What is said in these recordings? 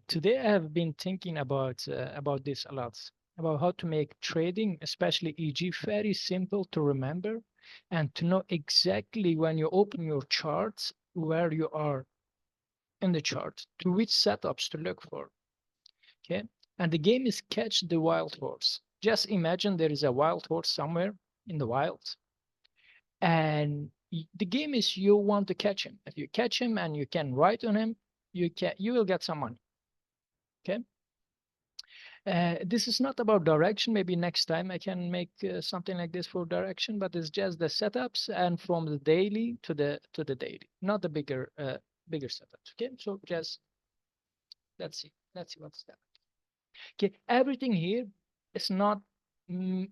Today I have been thinking about this a lot, about how to make trading, especially EG, very simple to remember and to know exactly when you open your charts where you are in the chart, to which setups to look for. Okay. And the game is catch the wild horse. Just imagine there is a wild horse somewhere in the wild, and the game is you want to catch him. If you catch him and you can ride on him, you will get some money. Okay. This is not about direction. Maybe next time I can make something like this for direction, but it's just the setups and from the daily to the daily, not the bigger setups. Okay, so just let's see what's that. Okay, everything here is not mm,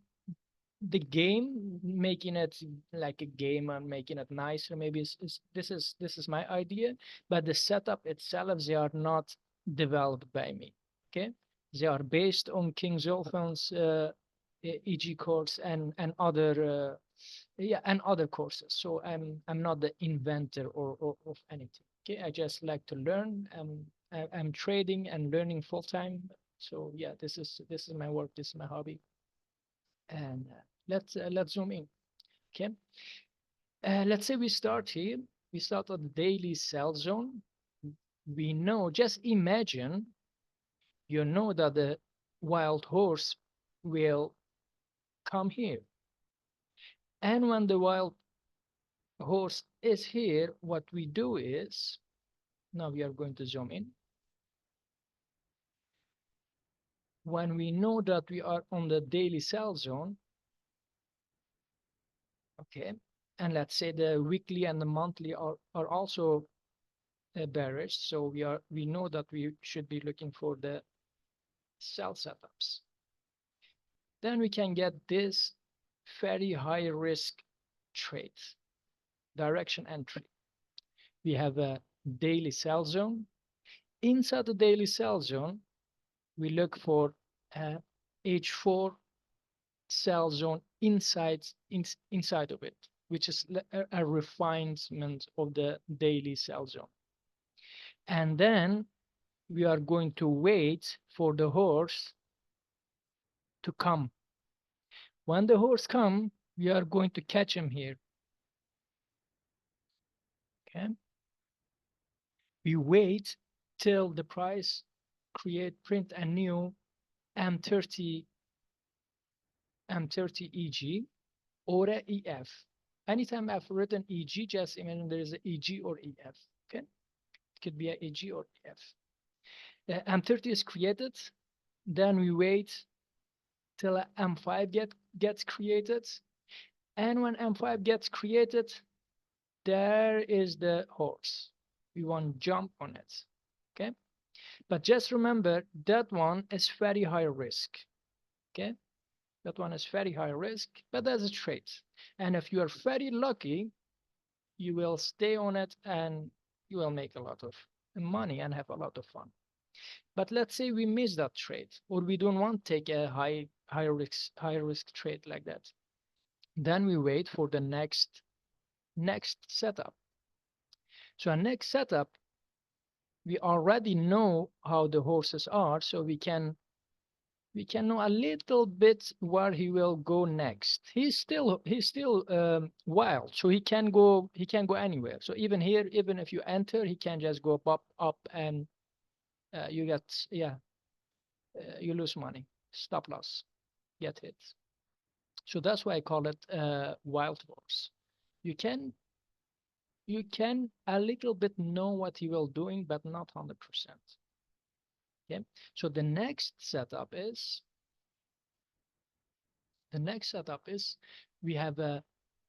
the game making it like a game and making it nicer. Maybe this is my idea, but the setup itself they are not developed by me. Okay, they are based on King Zolfan's EG course and other yeah and other courses. So I'm not the inventor or of anything. Okay, I just like to learn. I'm trading and learning full time. So yeah, this is my work. This is my hobby. And let's zoom in. Okay, let's say we start here. We start at the daily sell zone. We know, just imagine, you know that the wild horse will come here. And when the wild horse is here, what we do is, now we are going to zoom in. When we know that we are on the daily sell zone, okay, and let's say the weekly and the monthly are also bearish, so we know that we should be looking for the sell setups. Then we can get this very high risk trade, direction entry. We have a daily sell zone. Inside the daily sell zone, we look for a H4 sell zone inside of it, which is a refinement of the daily sell zone. And then we are going to wait for the horse to come. When the horse come, we are going to catch him here. Okay. We wait till the price print a new M30 EG or a EF. Anytime I've written EG, just imagine there is an EG or EF. Okay. It could be a EG or EF. M30 is created. Then we wait till a M5 gets created. And when M5 gets created, there is the horse. We want to jump on it. Okay. But just remember that one is very high risk. Okay. That one is very high risk, but that's a trade. And if you are very lucky, you will stay on it and you will make a lot of money and have a lot of fun. But let's say we miss that trade, or we don't want to take a high risk trade like that. Then we wait for the next setup. So our next setup, we already know how the horses are, so we can know a little bit where he will go next. He's still wild, so he can go anywhere. So even here, even if you enter, he can just go up and you get you lose money, stop loss, get hit. So that's why I call it wild horse. You can you can a little bit know what he will doing, but not 100%. Okay, so the next setup is we have a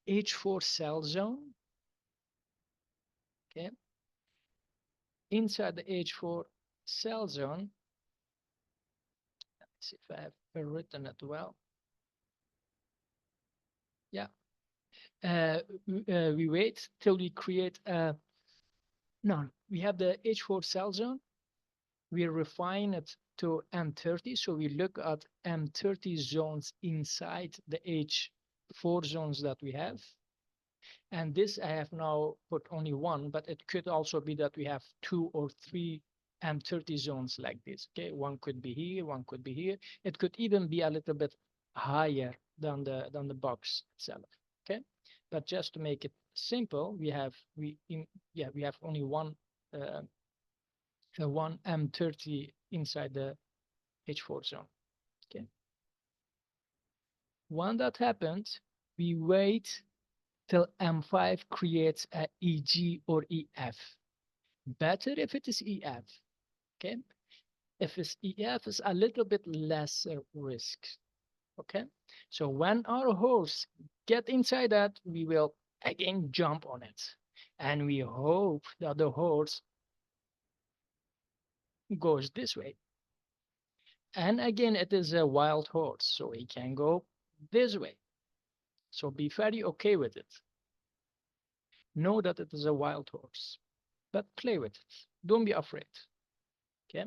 H4 sell zone. Okay, inside the H4 sell zone, let's see if I have written it well. Yeah, we wait till we create a no. We have the H4 sell zone. We refine it to M30, so we look at M30 zones inside the H4 zones that we have. And this I have now put only one, but it could also be that we have two or three M30 zones like this. Okay, one could be here, one could be here. It could even be a little bit higher than the box itself. Okay, but just to make it simple, we have only uh, one M30 inside the H4 zone. Okay, when that happens, we wait till M5 creates a EG or EF. Better if it is EF. Okay, if it's EF, is a little bit lesser risk. Okay, so when our horse get inside that, we will again jump on it, and we hope that the horse goes this way. And again, it is a wild horse, so he can go this way. So be very okay with it. Know that it is a wild horse, but play with it. Don't be afraid. Okay.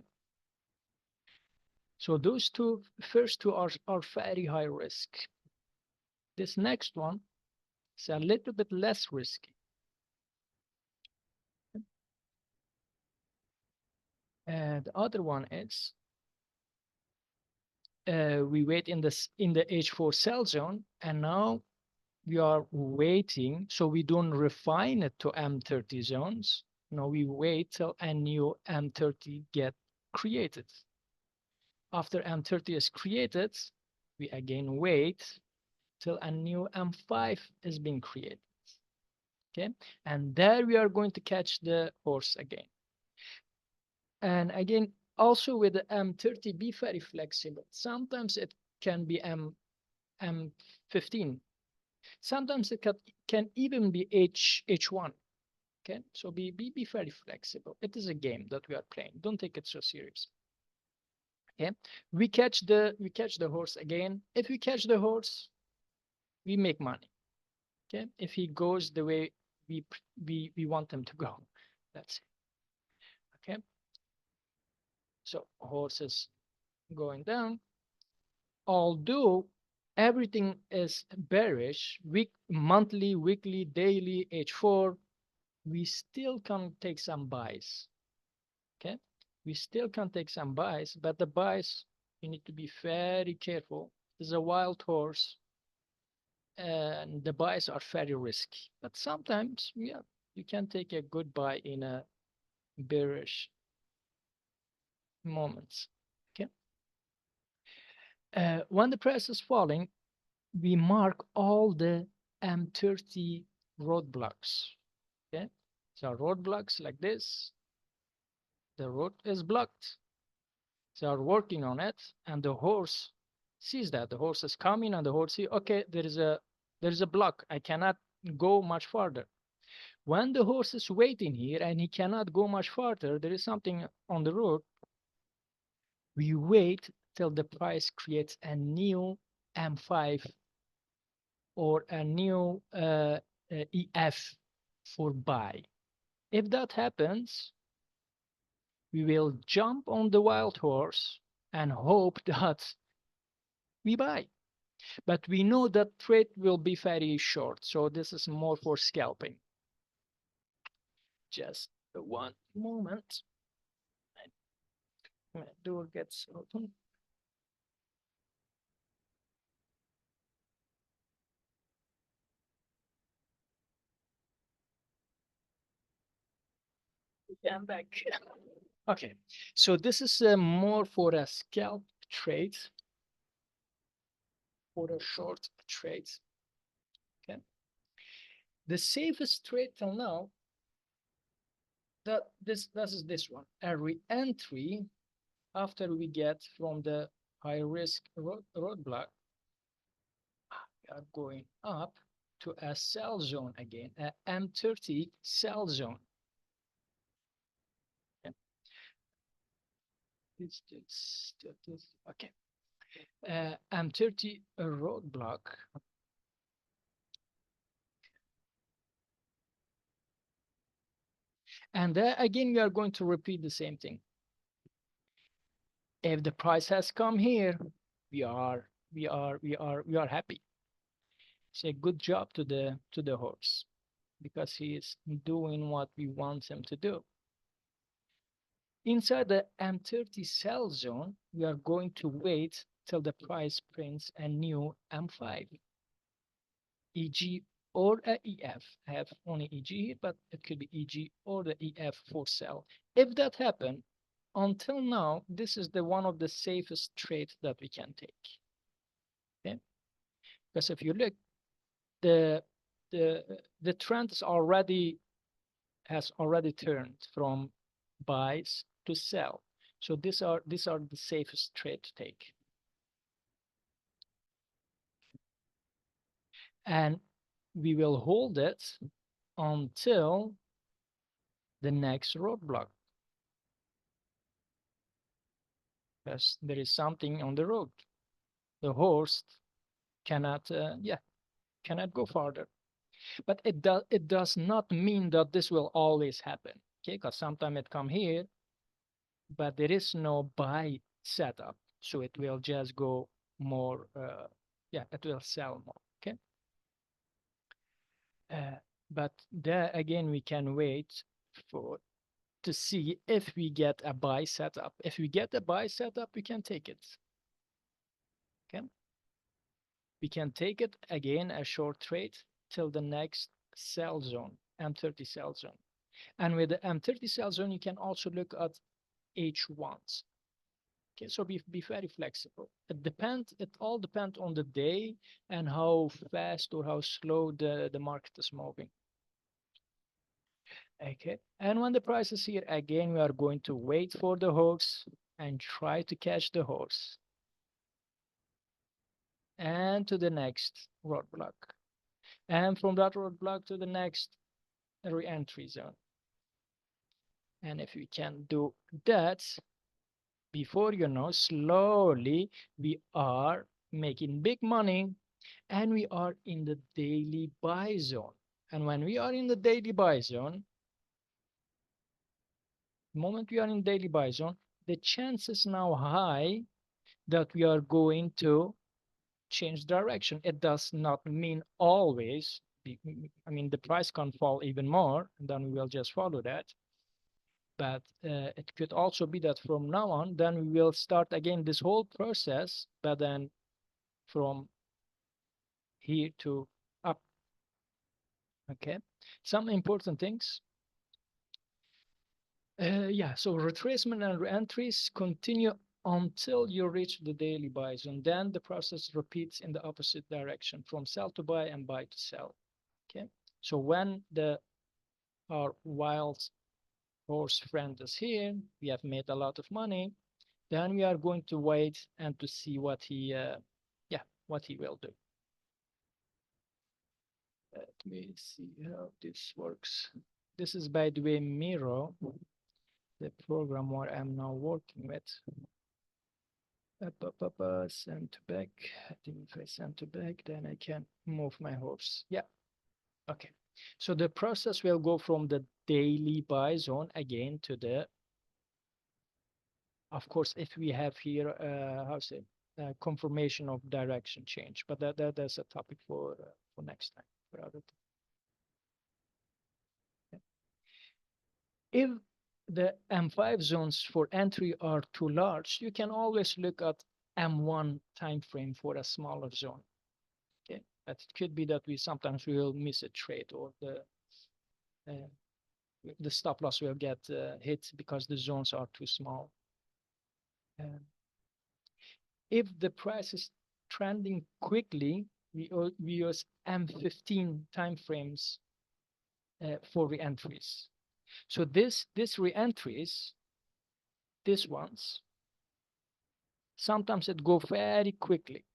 So those first two are very high risk. This next one is a little bit less risky. And the other one is we wait in the H4 cell zone, and now we are waiting, so we don't refine it to M30 zones. No, we wait till a new M30 get created. After M30 is created, we again wait till a new M5 is being created. Okay, and there we are going to catch the horse again. And again, also with the M30, be very flexible. Sometimes it can be M15. Sometimes it can even be H1. Okay, so be very flexible. It is a game that we are playing. Don't take it so serious. Okay, we catch the horse again. If we catch the horse, we make money. Okay, if he goes the way we want him to go, that's it. Okay, so horse is going down. Although everything is bearish, monthly, weekly, daily, H4, we still can take some buys. Okay, we still can take some buys, but the buys, you need to be very careful. It's a wild horse, and the buys are very risky. But sometimes, yeah, you can take a good buy in a bearish moments. Okay, when the price is falling, we mark all the M30 roadblocks. Okay, so roadblocks like this, the road is blocked. They are working on it, and the horse sees that the horse is coming, and the horse sees, okay, there is a block. I cannot go much farther. When the horse is waiting here and he cannot go much farther, there is something on the road. We wait till the price creates a new M5 or a new EF for buy. If that happens, we will jump on the wild horse and hope that we buy. But we know that trade will be very short, so this is more for scalping. Just one moment. My door gets open. Yeah, I'm back. Okay, so this is more for a scalp trade, for a short trade. Okay, the safest trade till now, this is this one, a re-entry after we get from the high risk roadblock. We are going up to a cell zone again, a M30 cell zone. Okay. Okay. M30 roadblock. And there again, we are going to repeat the same thing. If the price has come here, we are happy. Say good job to the horse, because he is doing what we want him to do. Inside the M30 sell zone, we are going to wait till the price prints a new M5, EG or a EF. I have only EG here, but it could be EG or the EF for sell. If that happens, until now, this is the one of the safest trades that we can take. Okay, because if you look, the the trend has already turned from buys to sell. So these are the safest trade to take. And we will hold it until the next roadblock, because there is something on the road. The horse cannot cannot go farther. But it does not mean that this will always happen. Okay, because sometimes it come here, but there is no buy setup, so it will just go more. It will sell more. Okay, but there again we can wait for to see if we get a buy setup. If we get a buy setup, we can take it. Okay, we can take it again a short trade till the next sell zone, M30 sell zone. And with the M30 sell zone, you can also look at H1s. Okay, so be very flexible. It all depends on the day and how fast or how slow the market is moving. Okay, and when the price is here again, we are going to wait for the horse and try to catch the horse. And to the next roadblock. And from that roadblock to the next re-entry zone. And if we can do that, before you know, slowly we are making big money and we are in the daily buy zone. And when we are in the daily buy zone, the moment we are in daily buy zone, the chances now high that we are going to change direction. It does not mean always. I mean, the price can fall even more, and then we will just follow that. But it could also be that from now on, then we will start again this whole process, but then from here to up. Okay, some important things. So retracement and reentries continue until you reach the daily buys, and then the process repeats in the opposite direction from sell to buy and buy to sell. Okay, so when our wild horse friend is here, we have made a lot of money, then we are going to wait and to see what he will do. Let me see how this works. This is, by the way, Miro, the program where I'm now working with. Send to back. I think if I send to back, then I can move my horse. Yeah. Okay. So the process will go from the daily buy zone again to the, of course, if we have here, confirmation of direction change, but that's a topic for next time, for other time. If the M5 zones for entry are too large, you can always look at M1 time frame for a smaller zone. Okay, but it could be that we sometimes will miss a trade, or the stop loss will get hit because the zones are too small. If the price is trending quickly, we use M15 timeframes for re-entries. So this re-entries, these ones, sometimes it goes very quickly.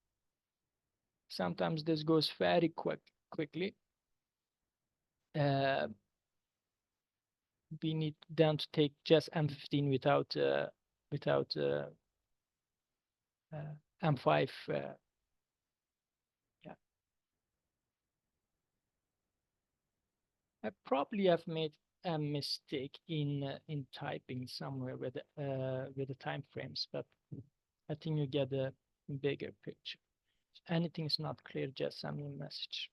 Sometimes this goes very quickly. We need then to take just M15 without M5. I probably have made a mistake in typing somewhere with the time frames, but I think you get a bigger picture. If anything is not clear, just send me a message.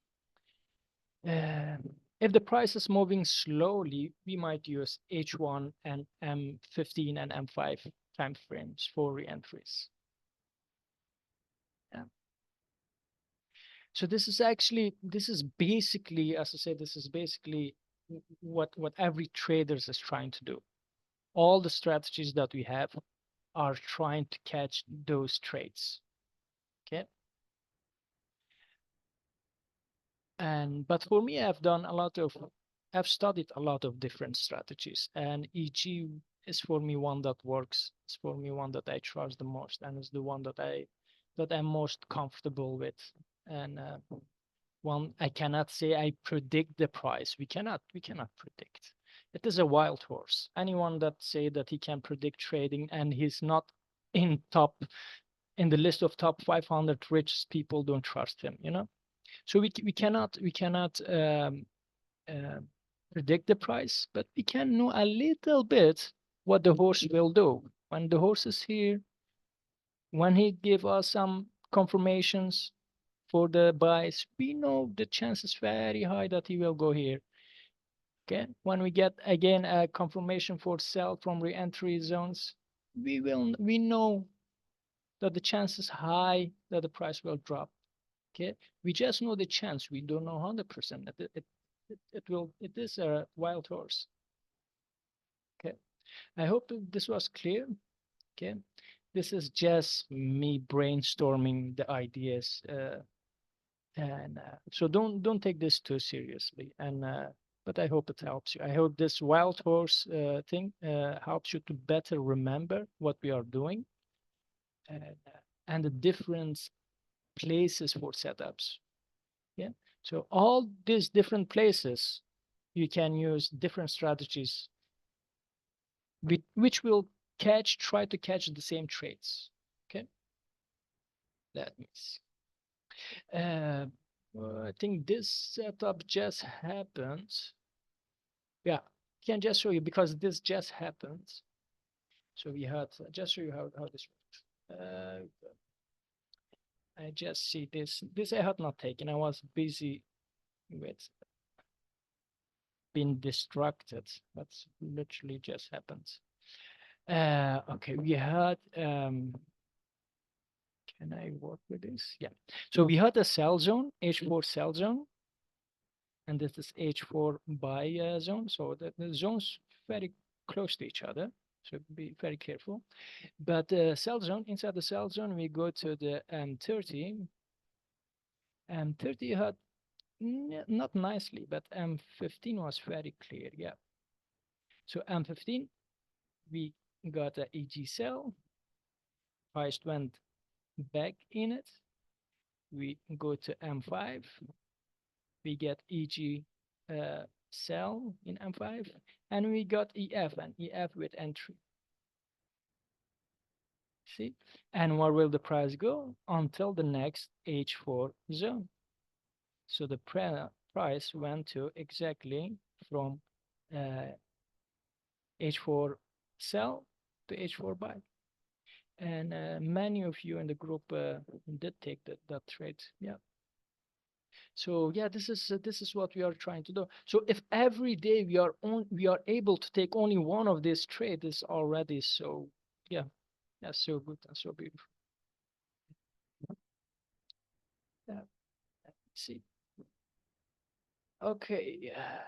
If the price is moving slowly, we might use H1 and M15 and M5 time frames for re-entries. Yeah. So this is basically, as I said, this is basically what every trader is trying to do. All the strategies that we have are trying to catch those trades. Okay. But for me, I've studied a lot of different strategies, and EG is for me one that works. It's for me one that I trust the most, and is the one that I'm most comfortable with. And one I cannot say I predict the price. We cannot predict. It is a wild horse. Anyone that say that he can predict trading and he's not in top in the list of top 500 richest people, don't trust him. So we cannot uh, predict the price, but we can know a little bit what the horse will do. When the horse is here, when he give us some confirmations for the buys, we know the chance is very high that he will go here. Okay. When we get again a confirmation for sell from re-entry zones, we know that the chance is high that the price will drop. Okay. We just know the chance. We don't know 100% that it is a wild horse. Okay. I hope this was clear. Okay. This is just me brainstorming the ideas. And so don't take this too seriously. But I hope it helps you. I hope this wild horse thing helps you to better remember what we are doing, and, and the different places for setups. Yeah. So all these different places, you can use different strategies, which will try to catch the same trades. Okay. Let me see. I think this setup just happened. Yeah, can just show you because this just happened. So we had just show you how this works. I just see this. This I had not taken. I was busy with being distracted. That's literally just happened. Okay, we had can I work with this? Yeah. So we had a sell zone, H4 sell zone, and this is H4 buy zone. So the zones very close to each other. So be very careful. But cell zone, inside the cell zone, we go to the M30. M30 had not nicely, but M15 was very clear. Yeah. So M15, we got a EG cell. Price went back in it. We go to M5. We get EG cell in M5, and we got EF and EF with entry. See? And where will the price go? Until the next H4 zone. So the price went to exactly from H4 sell to H4 buy. And many of you in the group did take that trade. Yeah. So yeah, this is what we are trying to do. So if every day we are able to take only one of these trades, is already so yeah, that's so good and so beautiful. Yeah. See. Okay. Yeah.